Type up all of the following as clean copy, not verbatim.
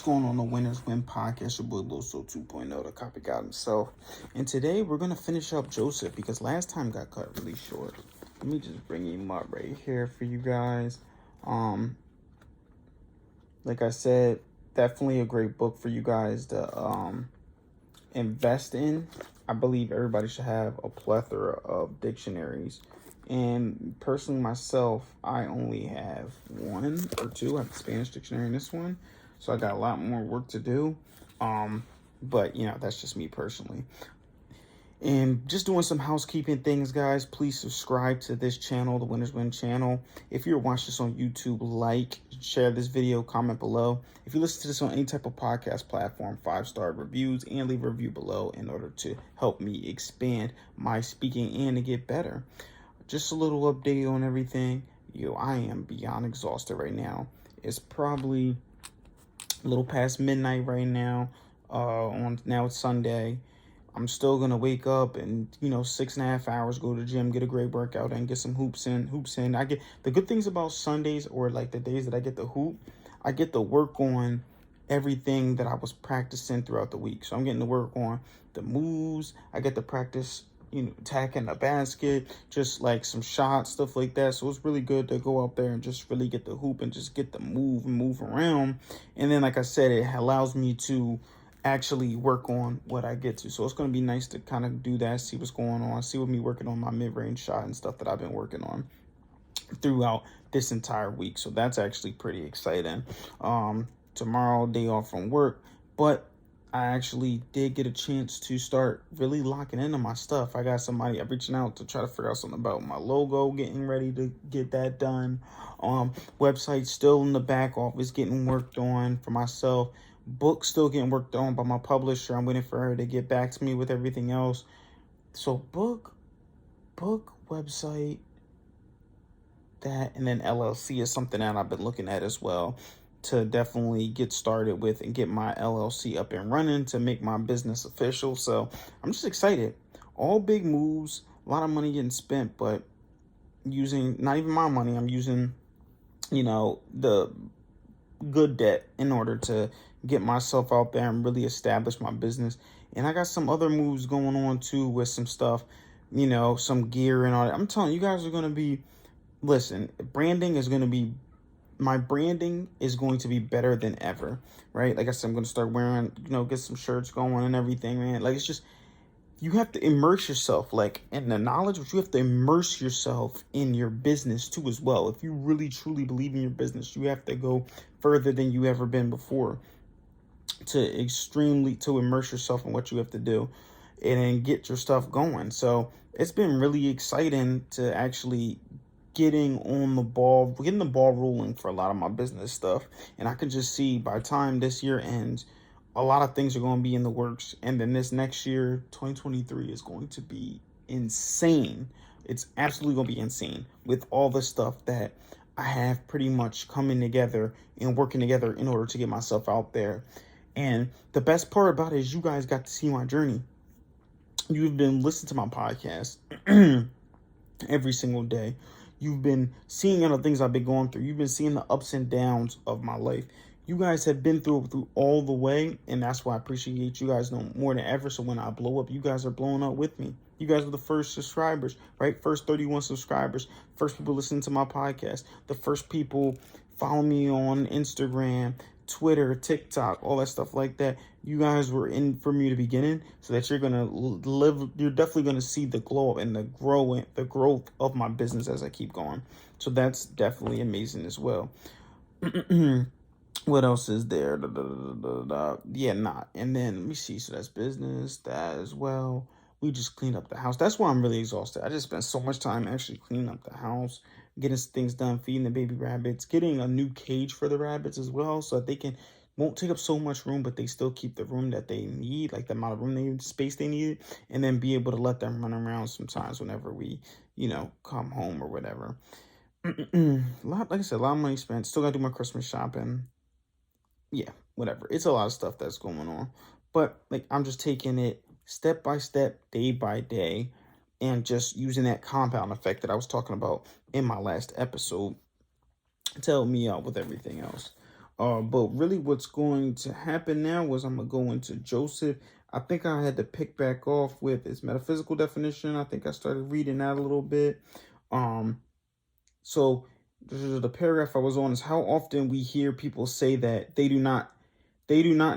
What's going on the Winners Win podcast? Your boy Loso 2.0, the copycat himself. And today we're going to finish up Joseph because last time got cut really short. Let me just bring him up right here for you guys. Like I said, definitely a great book for you guys to invest in. I believe everybody should have a plethora of dictionaries. And personally, myself, I only have one or two. I have the Spanish dictionary in this one. So I got a lot more work to do. But, that's just me personally. And just doing some housekeeping things, guys. Please subscribe to this channel, the Winners Win channel. If you're watching this on YouTube, like, share this video, comment below. If you listen to this on any type of podcast platform, 5-star reviews and leave a review below in order to help me expand my speaking and to get better. Just a little update on everything. I am beyond exhausted right now. It's probably a little past midnight right now. Now it's Sunday. I'm still gonna wake up and 6.5 hours, go to the gym, get a great workout, and get some hoops in. I get the good things about Sundays, or like the days that I get the hoop, I get to work on everything that I was practicing throughout the week. So I'm getting to work on the moves. I get to practice, attacking the basket, just like some shots, stuff like that. So it's really good to go out there and just really get the hoop and just get the move around. And then, like I said, it allows me to actually work on what I get to. So it's going to be nice to kind of do that, see what's going on, see with me working on my mid-range shot and stuff that I've been working on throughout this entire week. So that's actually pretty exciting. Tomorrow, day off from work, but I actually did get a chance to start really locking into my stuff. I got somebody I'm reaching out to try to figure out something about my logo, getting ready to get that done. Website still in the back office, getting worked on for myself. Book still getting worked on by my publisher. I'm waiting for her to get back to me with everything else. So book, website, that, and then LLC is something that I've been looking at as well to definitely get started with and get my LLC up and running to make my business official. So I'm just excited. All big moves, a lot of money getting spent, but using not even my money. I'm using, the good debt in order to get myself out there and really establish my business. And I got some other moves going on too with some stuff, some gear and all that. I'm telling you guys are going to be, listen, my branding is going to be better than ever, right? Like I said, I'm going to start wearing, get some shirts going and everything, man. Like, it's just, you have to immerse yourself, like, in the knowledge, but you have to immerse yourself in your business too as well. If you really truly believe in your business, you have to go further than you ever been before to immerse yourself in what you have to do and then get your stuff going. So it's been really exciting to actually getting the ball rolling for a lot of my business stuff. And I can just see by the time this year ends, a lot of things are going to be in the works. And then this next year, 2023, is going to be insane. It's absolutely going to be insane with all the stuff that I have pretty much coming together and working together in order to get myself out there. And the best part about it is you guys got to see my journey. You've been listening to my podcast every single day. You've been seeing the things I've been going through. You've been seeing the ups and downs of my life. You guys have been through all the way, and that's why I appreciate you guys more than ever. So when I blow up, you guys are blowing up with me. You guys are the first subscribers, right? First 31 subscribers. First people listening to my podcast. The first people follow me on Instagram, Twitter, TikTok, all that stuff like that. You guys were in from me to the beginning, so that you're definitely gonna see the glow up and the growth of my business as I keep going. So that's definitely amazing as well. What else is there? Yeah, and then let me see. So that's business, that as well. We just cleaned up the house. That's why I'm really exhausted. I just spent so much time actually cleaning up the house, getting things done, feeding the baby rabbits, getting a new cage for the rabbits as well, so that they won't take up so much room, but they still keep the room that they need, like the amount of space they need, and then be able to let them run around sometimes whenever we, come home or whatever. Like I said, a lot of money spent. Still gotta do my Christmas shopping. Yeah, whatever. It's a lot of stuff that's going on. But like I'm just taking it step by step, day by day, and just using that compound effect that I was talking about in my last episode to help me out with everything else. But really what's going to happen now is I'm going to go into Joseph. I think I had to pick back off with his metaphysical definition. I think I started reading that a little bit. Um, so the paragraph I was on is how often we hear people say that they do not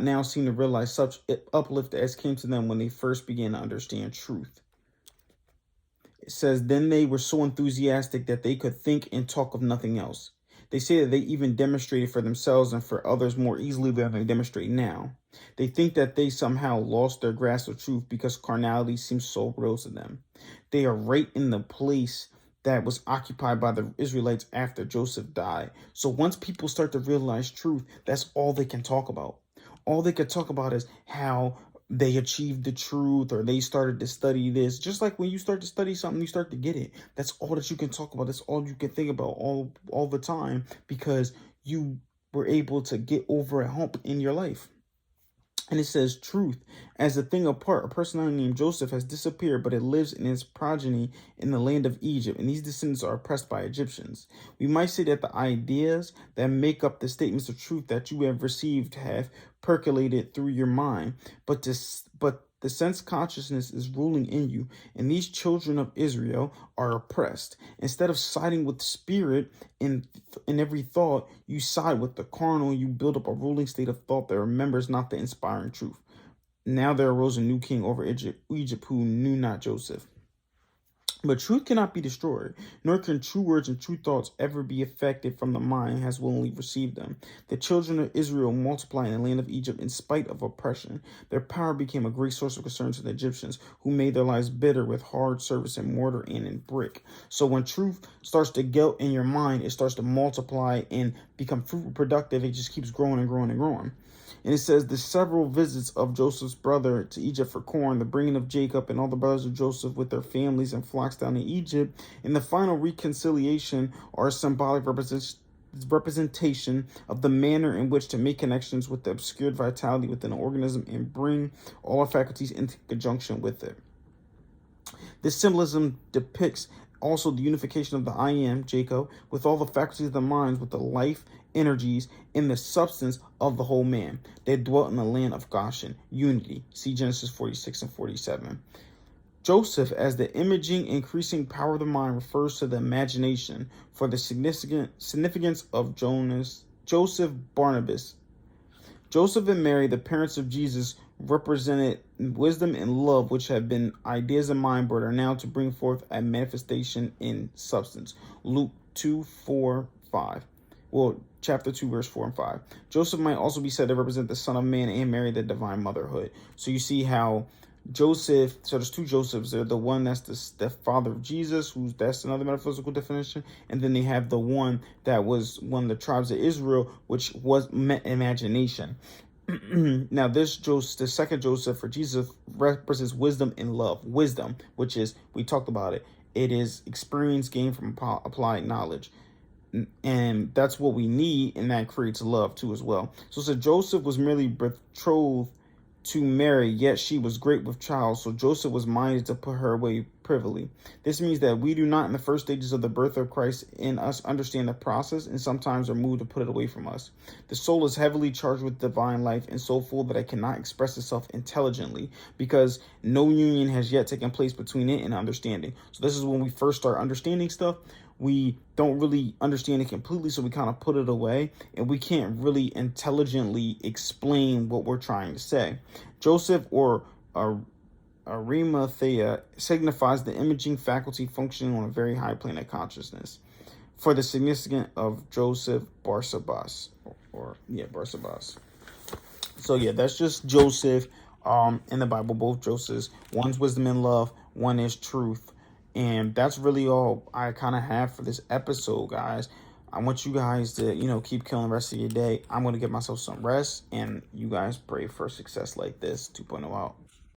now seem to realize such uplift as came to them when they first began to understand truth. It says, then they were so enthusiastic that they could think and talk of nothing else. They say that they even demonstrated for themselves and for others more easily than they demonstrate now. They think that they somehow lost their grasp of truth because carnality seems so real to them. They are right in the place that was occupied by the Israelites after Joseph died. So once people start to realize truth, that's all they can talk about. All they could talk about is how they achieved the truth or they started to study this. Just like when you start to study something, you start to get it. That's all that you can talk about. That's all you can think about all the time because you were able to get over a hump in your life. And it says truth as a thing apart. A personality named Joseph has disappeared, but it lives in his progeny in the land of Egypt, and these descendants are oppressed by Egyptians. We might say that the ideas that make up the statements of truth that you have received have percolated through your mind, but the sense consciousness is ruling in you, and these children of Israel are oppressed. Instead of siding with the spirit in every thought, you side with the carnal. You build up a ruling state of thought that remembers not the inspiring truth. Now there arose a new king over Egypt who knew not Joseph. But truth cannot be destroyed, nor can true words and true thoughts ever be affected from the mind has willingly received them. The children of Israel multiplied in the land of Egypt in spite of oppression. Their power became a great source of concern to the Egyptians, who made their lives bitter with hard service in mortar and in brick. So when truth starts to get in your mind, it starts to multiply and become fruitful, productive. It just keeps growing and growing and growing. And it says the several visits of Joseph's brother to Egypt for corn, the bringing of Jacob and all the brothers of Joseph with their families and flocks down to Egypt, and the final reconciliation are a symbolic representation of the manner in which to make connections with the obscured vitality within an organism and bring all our faculties into conjunction with it. This symbolism depicts also the unification of the I am, Jacob, with all the faculties of the minds, with the life, energies, and the substance of the whole man. They dwelt in the land of Goshen, unity. See Genesis 46 and 47. Joseph, as the imaging, increasing power of the mind, refers to the imagination for the significance of Joseph Barnabas. Joseph and Mary, the parents of Jesus, represented wisdom and love, which had been ideas of mind, but are now to bring forth a manifestation in substance. Luke 2:4-5. Well, chapter 2, verse 4 and 5. Joseph might also be said to represent the Son of Man and Mary, the divine motherhood. So you see how Joseph, so there's two Josephs. They're the one that's the father of Jesus, that's another metaphysical definition. And then they have the one that was one of the tribes of Israel, which was imagination. Now, the second Joseph for Jesus represents wisdom and love. Wisdom, which is, we talked about it, it is experience gained from applied knowledge. And that's what we need, and that creates love too as well. So Joseph was merely betrothed to Mary, yet she was great with child, so Joseph was minded to put her away privily. This means that we do not, in the first stages of the birth of Christ in us, understand the process, and sometimes are moved to put it away from us. The soul is heavily charged with divine life and so full that it cannot express itself intelligently because no union has yet taken place between it and understanding. So this is when we first start understanding stuff. We don't really understand it completely, so we kind of put it away, and we can't really intelligently explain what we're trying to say. Joseph, or Arimathea, signifies the imaging faculty functioning on a very high plane of consciousness. For the significance of Joseph Barsabas, Barsabas. So yeah, that's just Joseph in the Bible, both Josephs. One's wisdom and love, one is truth. And that's really all I kind of have for this episode, guys. I want you guys to, keep killing the rest of your day. I'm going to give myself some rest, and you guys pray for success like this. 2.0 out.